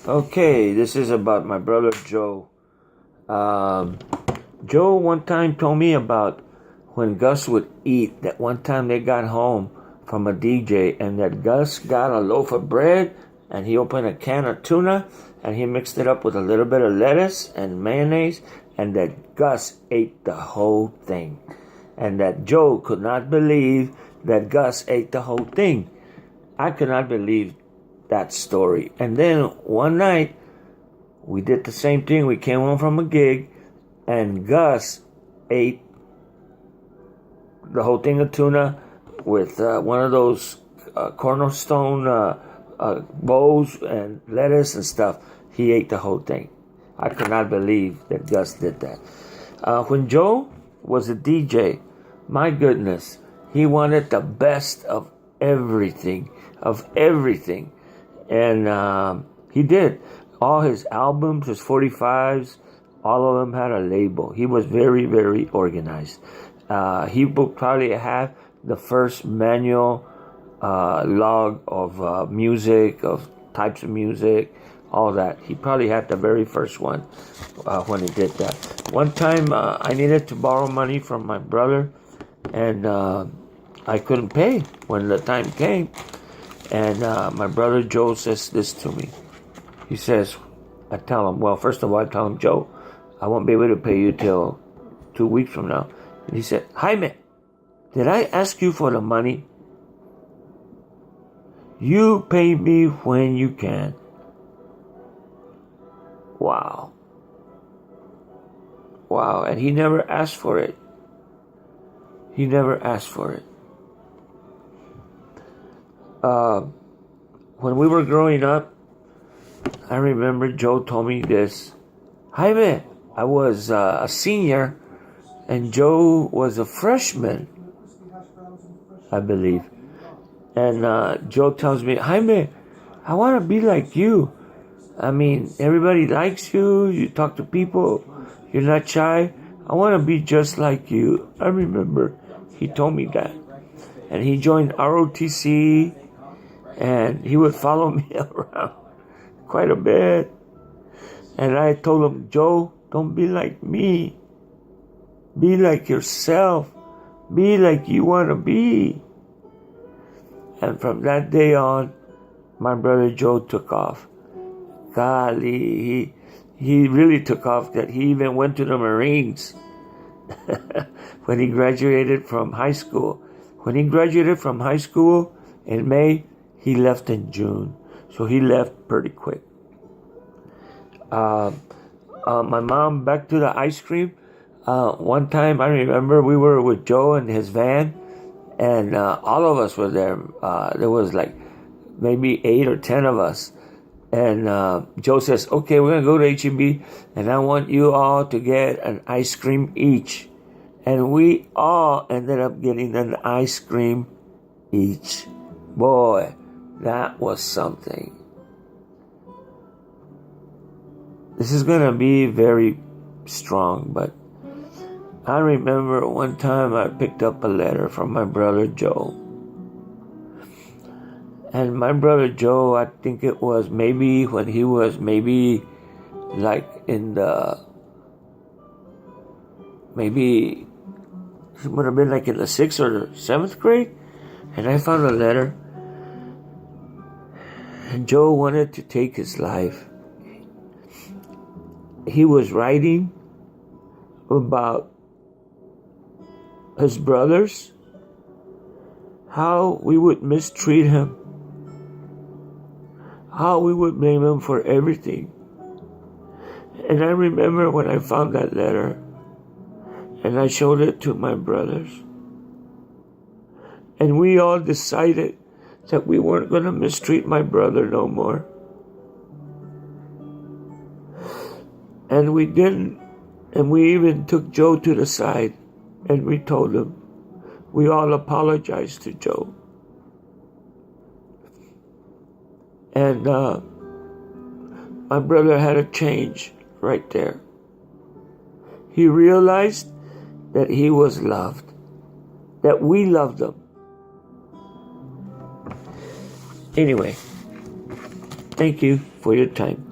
Okay, this is about my brother Joe. Joe one time told me about when Gus would eat. That one time they got home from a DJ, and that Gus got a loaf of bread, and he opened a can of tuna, and he mixed it up with a little bit of lettuce and mayonnaise, and that Gus ate the whole thing. And that Joe could not believe that Gus ate the whole thing. I could not believe that story. And then one night, we did the same thing. We came home from a gig, and Gus ate the whole thing of tuna with one of those cornerstone bowls and lettuce and stuff. He ate the whole thing. I could not believe that Gus did that. When Joe was a DJ, my goodness, he wanted the best of everything, And he did. All his albums, his 45s, all of them had a label. He was very, very organized. He would probably have the first manual log of music, of types of music, all that. He probably had the very first one when he did that. One time I needed to borrow money from my brother, and I couldn't pay when the time came. And my brother Joe says this to me. He says, I tell him, well, first of all, I tell him, Joe, I won't be able to pay you till 2 weeks from now. And he said, Jaime, did I ask you for the money? You pay me when you can. Wow. Wow. And he never asked for it. He never asked for it. When we were growing up, I remember Joe told me this. Jaime, I was a senior and Joe was a freshman, I believe. And Joe tells me, Jaime, I want to be like you. I mean, everybody likes you. You talk to people. You're not shy. I want to be just like you. I remember he told me that. And he joined ROTC, and he would follow me around quite a bit. And I told him, Joe, don't be like me. Be like yourself. Be like you want to be. And from that day on, my brother Joe took off. Golly, he really took off, that he even went to the Marines when he graduated from high school. When he graduated from high school in May, he left in June. So he left pretty quick. My mom, back to the ice cream. One time I remember we were with Joe in his van, and all of us were there. There was like maybe 8 or 10 of us. And Joe says, okay, we're going to go to H-E-B, and I want you all to get an ice cream each. And we all ended up getting an ice cream each. Boy, that was something. This is going to be very strong, but I remember one time I picked up a letter from my brother Joe. And my brother Joe, I think it was maybe when he was maybe like in the, maybe he would have been like in the 6th or 7th grade. And I found a letter. And Joe wanted to take his life. He was writing about his brothers, how we would mistreat him, how we would blame him for everything. And I remember when I found that letter, and I showed it to my brothers. And we all decided that we weren't going to mistreat my brother no more. And we didn't. And we even took Joe to the side, and we told him, we all apologized to Joe. And my brother had a change right there. He realized that he was loved, that we loved him. Anyway, thank you for your time.